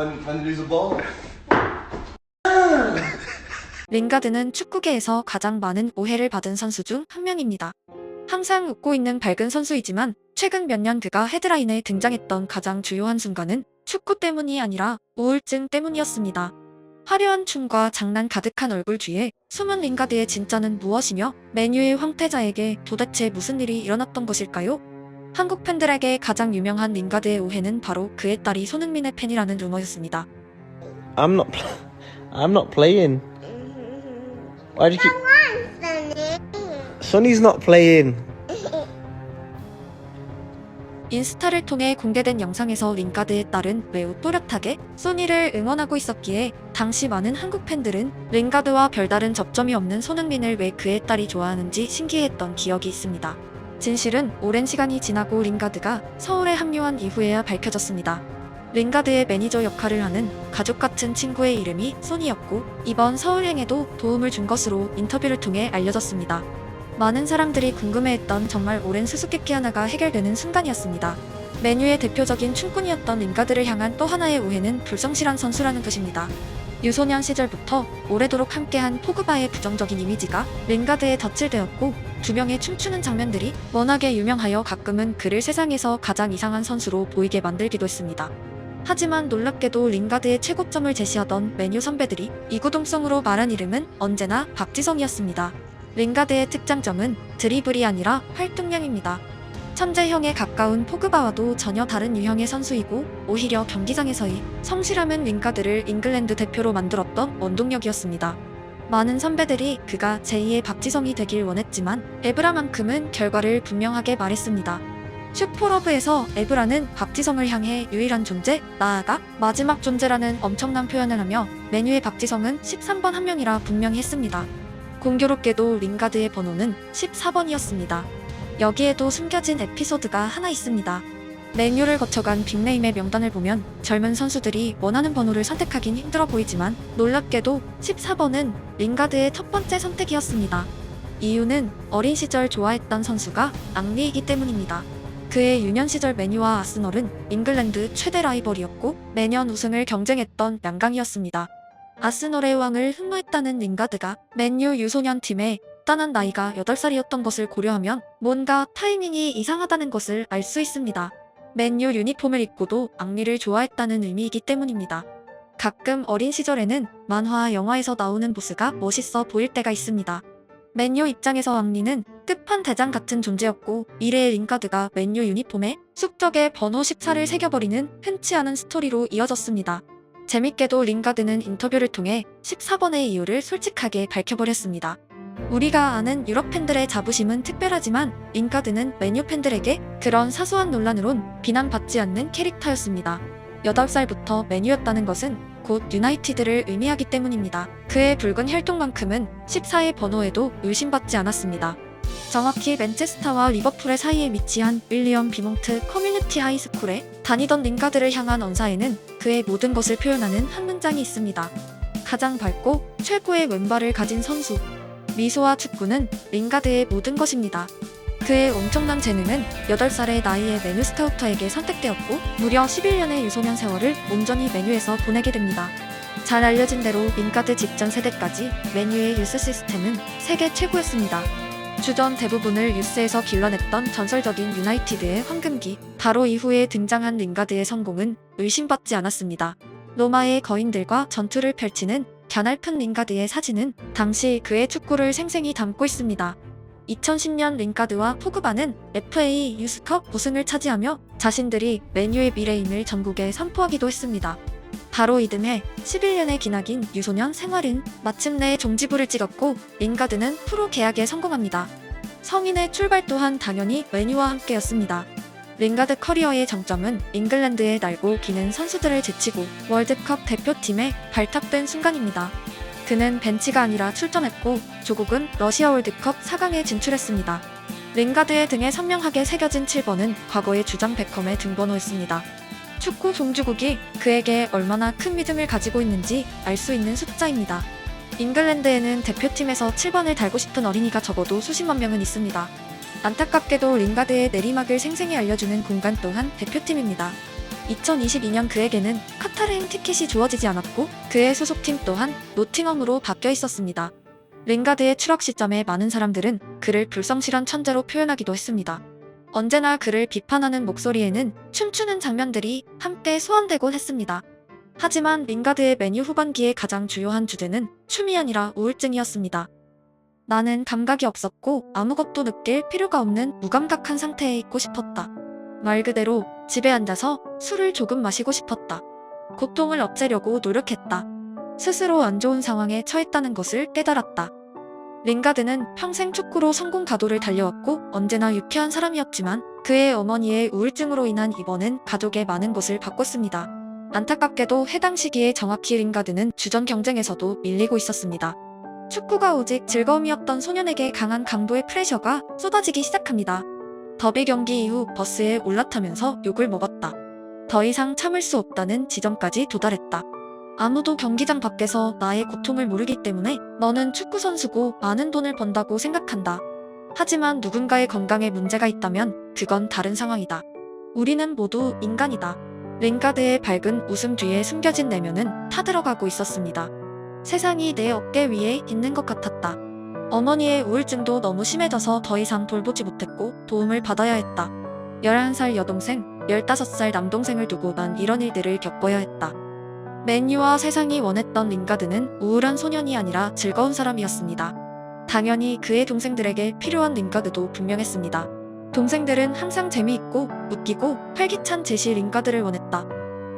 when there's a ball. 링가드는 축구계에서 가장 많은 오해를 받은 선수 중 한 명입니다. 항상 웃고 있는 밝은 선수이지만 최근 몇 년 그가 헤드라인에 등장했던 가장 주요한 순간은 축구 때문이 아니라 우울증 때문이었습니다. 화려한 춤과 장난 가득한 얼굴 뒤에 숨은 링가드의 진짜는 무엇이며 맨유의 황태자에게 도대체 무슨 일이 일어났던 것일까요? 한국 팬들에게 가장 유명한 링가드의 오해는 바로 그의 딸이 손흥민의 팬이라는 루머였습니다. I'm not playing. Why do you keep... Sonny's not playing. 인스타를 통해 공개된 영상에서 링가드의 딸은 매우 또렷하게 소니를 응원하고 있었기에 당시 많은 한국 팬들은 링가드와 별다른 접점이 없는 손흥민을 왜 그의 딸이 좋아하는지 신기해했던 기억이 있습니다. 진실은 오랜 시간이 지나고 링가드가 서울에 합류한 이후에야 밝혀졌습니다. 링가드의 매니저 역할을 하는 가족 같은 친구의 이름이 소니였고 이번 서울행에도 도움을 준 것으로 인터뷰를 통해 알려졌습니다. 많은 사람들이 궁금해했던 정말 오랜 수수께끼 하나가 해결되는 순간이었습니다. 맨유의 대표적인 춤꾼이었던 링가드를 향한 또 하나의 오해는 불성실한 선수라는 것입니다. 유소년 시절부터 오래도록 함께한 포그바의 부정적인 이미지가 링가드에 덧칠되었고 두 명의 춤추는 장면들이 워낙에 유명하여 가끔은 그를 세상에서 가장 이상한 선수로 보이게 만들기도 했습니다. 하지만 놀랍게도 링가드의 최고점을 제시하던 맨유 선배들이 이구동성으로 말한 이름은 언제나 박지성이었습니다. 링가드의 특장점은 드리블이 아니라 활동량입니다. 천재형에 가까운 포그바와도 전혀 다른 유형의 선수이고 오히려 경기장에서의 성실함은 링가드를 잉글랜드 대표로 만들었던 원동력이었습니다. 많은 선배들이 그가 제2의 박지성이 되길 원했지만 에브라만큼은 결과를 분명하게 말했습니다. 슈퍼러브에서 에브라는 박지성을 향해 유일한 존재, 나아가 마지막 존재라는 엄청난 표현을 하며 맨유의 박지성은 13번 한 명이라 분명히 했습니다. 공교롭게도 링가드의 번호는 14번이었습니다. 여기에도 숨겨진 에피소드가 하나 있습니다. 맨유를 거쳐간 빅네임의 명단을 보면 젊은 선수들이 원하는 번호를 선택하긴 힘들어 보이지만 놀랍게도 14번은 링가드의 첫 번째 선택이었습니다. 이유는 어린 시절 좋아했던 선수가 앙리이기 때문입니다. 그의 유년 시절 맨유와 아스널은 잉글랜드 최대 라이벌이었고 매년 우승을 경쟁했던 양강이었습니다. 아스널의 왕을 흠모했다는 링가드가 맨유 유소년 팀에 입단한 나이가 8살이었던 것을 고려하면 뭔가 타이밍이 이상하다는 것을 알 수 있습니다. 맨유 유니폼을 입고도 앙리를 좋아했다는 의미이기 때문입니다. 가끔 어린 시절에는 만화, 영화에서 나오는 보스가 멋있어 보일 때가 있습니다. 맨유 입장에서 앙리는 끝판대장 같은 존재였고 미래의 링가드가 맨유 유니폼에 숙적의 번호 14를 새겨버리는 흔치 않은 스토리로 이어졌습니다. 재밌게도 링가드는 인터뷰를 통해 14번의 이유를 솔직하게 밝혀버렸습니다. 우리가 아는 유럽 팬들의 자부심은 특별하지만 링가드는 맨유 팬들에게 그런 사소한 논란으론 비난받지 않는 캐릭터였습니다. 8살부터 맨유였다는 것은 곧 유나이티드를 의미하기 때문입니다. 그의 붉은 혈통만큼은 14의 번호에도 의심받지 않았습니다. 정확히 맨체스터와 리버풀의 사이에 위치한 윌리엄 비몽트 커뮤니티 하이스쿨에 다니던 링가드를 향한 언사에는 그의 모든 것을 표현하는 한 문장이 있습니다. 가장 밝고 최고의 왼발을 가진 선수. 미소와 축구는 링가드의 모든 것입니다. 그의 엄청난 재능은 8살의 나이에 맨유 스카우터에게 선택되었고 무려 11년의 유소년 세월을 온전히 맨유에서 보내게 됩니다. 잘 알려진 대로 링가드 직전 세대까지 맨유의 유스 시스템은 세계 최고였습니다. 주전 대부분을 유스에서 길러냈던 전설적인 유나이티드의 황금기, 바로 이후에 등장한 링가드의 성공은 의심받지 않았습니다. 로마의 거인들과 전투를 펼치는 갸냘픈 링가드의 사진은 당시 그의 축구를 생생히 담고 있습니다. 2010년 링가드와 포그바는 FA 유스컵 우승을 차지하며 자신들이 맨유의 미래임을 전국에 선포하기도 했습니다. 바로 이듬해 11년의 기나긴 유소년 생활은 마침내 종지부를 찍었고 링가드는 프로 계약에 성공합니다. 성인의 출발 또한 당연히 맨유와 함께였습니다. 링가드 커리어의 정점은 잉글랜드에 날고 기는 선수들을 제치고 월드컵 대표팀에 발탁된 순간입니다. 그는 벤치가 아니라 출전했고 조국은 러시아 월드컵 4강에 진출했습니다. 링가드의 등에 선명하게 새겨진 7번은 과거의 주장 베컴의 등번호였습니다. 축구 종주국이 그에게 얼마나 큰 믿음을 가지고 있는지 알 수 있는 숫자입니다. 잉글랜드에는 대표팀에서 7번을 달고 싶은 어린이가 적어도 수십만 명은 있습니다. 안타깝게도 링가드의 내리막을 생생히 알려주는 공간 또한 대표팀입니다. 2022년 그에게는 카타르행 티켓이 주어지지 않았고 그의 소속팀 또한 노팅엄으로 바뀌어 있었습니다. 링가드의 추락 시점에 많은 사람들은 그를 불성실한 천재로 표현하기도 했습니다. 언제나 그를 비판하는 목소리에는 춤추는 장면들이 함께 소환되곤 했습니다. 하지만 링가드의 메뉴 후반기의 가장 주요한 주제는 춤이 아니라 우울증이었습니다. 나는 감각이 없었고 아무것도 느낄 필요가 없는 무감각한 상태에 있고 싶었다. 말 그대로 집에 앉아서 술을 조금 마시고 싶었다. 고통을 없애려고 노력했다. 스스로 안 좋은 상황에 처했다는 것을 깨달았다. 링가드는 평생 축구로 성공 가도를 달려왔고 언제나 유쾌한 사람이었지만 그의 어머니의 우울증으로 인한 입원은 가족의 많은 것을 바꿨습니다. 안타깝게도 해당 시기에 정확히 링가드는 주전 경쟁에서도 밀리고 있었습니다. 축구가 오직 즐거움이었던 소년에게 강한 강도의 프레셔가 쏟아지기 시작합니다. 더비 경기 이후 버스에 올라타면서 욕을 먹었다. 더 이상 참을 수 없다는 지점까지 도달했다. 아무도 경기장 밖에서 나의 고통을 모르기 때문에 너는 축구선수고 많은 돈을 번다고 생각한다. 하지만 누군가의 건강에 문제가 있다면 그건 다른 상황이다. 우리는 모두 인간이다. 링가드의 밝은 웃음 뒤에 숨겨진 내면은 타들어가고 있었습니다. 세상이 내 어깨 위에 있는 것 같았다. 어머니의 우울증도 너무 심해져서 더 이상 돌보지 못했고 도움을 받아야 했다. 11살 여동생, 15살 남동생을 두고 난 이런 일들을 겪어야 했다. 맨유와 세상이 원했던 링가드는 우울한 소년이 아니라 즐거운 사람이었습니다. 당연히 그의 동생들에게 필요한 링가드도 분명했습니다. 동생들은 항상 재미있고 웃기고 활기찬 제시 링가드를 원했다.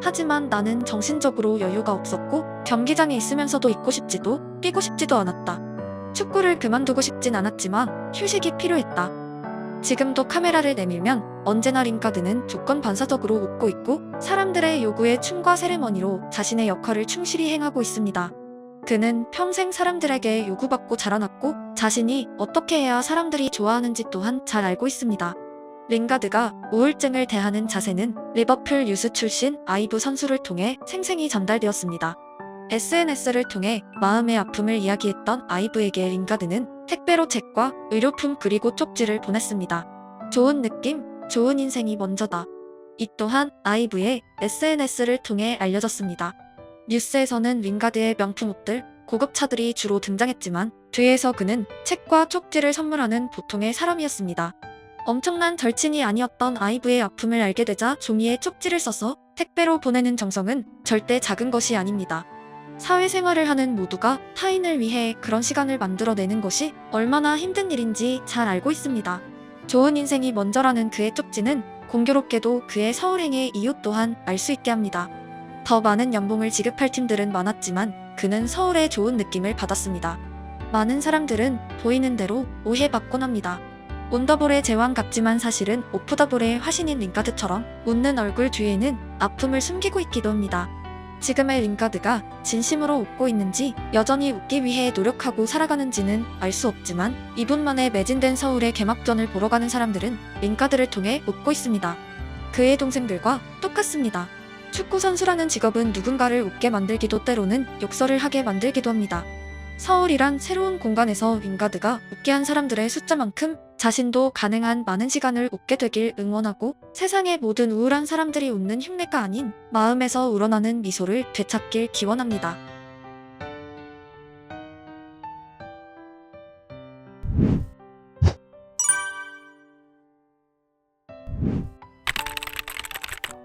하지만 나는 정신적으로 여유가 없었고 경기장에 있으면서도 있고 싶지도 뛰고 싶지도 않았다. 축구를 그만두고 싶진 않았지만 휴식이 필요했다. 지금도 카메라를 내밀면 언제나 링가드는 조건 반사적으로 웃고 있고 사람들의 요구에 춤과 세레머니로 자신의 역할을 충실히 행하고 있습니다. 그는 평생 사람들에게 요구받고 자라났고 자신이 어떻게 해야 사람들이 좋아하는지 또한 잘 알고 있습니다. 링가드가 우울증을 대하는 자세는 리버풀 유스 출신 아이브 선수를 통해 생생히 전달되었습니다. SNS를 통해 마음의 아픔을 이야기했던 아이브에게 링가드는 택배로 책과 의료품 그리고 쪽지를 보냈습니다. 좋은 느낌, 좋은 인생이 먼저다. 이 또한 아이브의 SNS를 통해 알려졌습니다. 뉴스에서는 링가드의 명품 옷들, 고급 차들이 주로 등장했지만 뒤에서 그는 책과 쪽지를 선물하는 보통의 사람이었습니다. 엄청난 절친이 아니었던 아이브의 아픔을 알게 되자 종이에 쪽지를 써서 택배로 보내는 정성은 절대 작은 것이 아닙니다. 사회생활을 하는 모두가 타인을 위해 그런 시간을 만들어내는 것이 얼마나 힘든 일인지 잘 알고 있습니다. 좋은 인생이 먼저라는 그의 쪽지는 공교롭게도 그의 서울행의 이유 또한 알 수 있게 합니다. 더 많은 연봉을 지급할 팀들은 많았지만 그는 서울의 좋은 느낌을 받았습니다. 많은 사람들은 보이는 대로 오해받곤 합니다. 온더볼의 제왕 같지만 사실은 오프더볼의 화신인 링가드처럼 웃는 얼굴 뒤에는 아픔을 숨기고 있기도 합니다. 지금의 링가드가 진심으로 웃고 있는지 여전히 웃기 위해 노력하고 살아가는지는 알 수 없지만 이분만에 매진된 서울의 개막전을 보러 가는 사람들은 링가드를 통해 웃고 있습니다. 그의 동생들과 똑같습니다. 축구선수라는 직업은 누군가를 웃게 만들기도 때로는 욕설을 하게 만들기도 합니다. 서울이란 새로운 공간에서 링가드가 웃게 한 사람들의 숫자만큼 자신도 가능한 많은 시간을 웃게 되길 응원하고 세상의 모든 우울한 사람들이 웃는 흉내가 아닌 마음에서 우러나는 미소를 되찾길 기원합니다.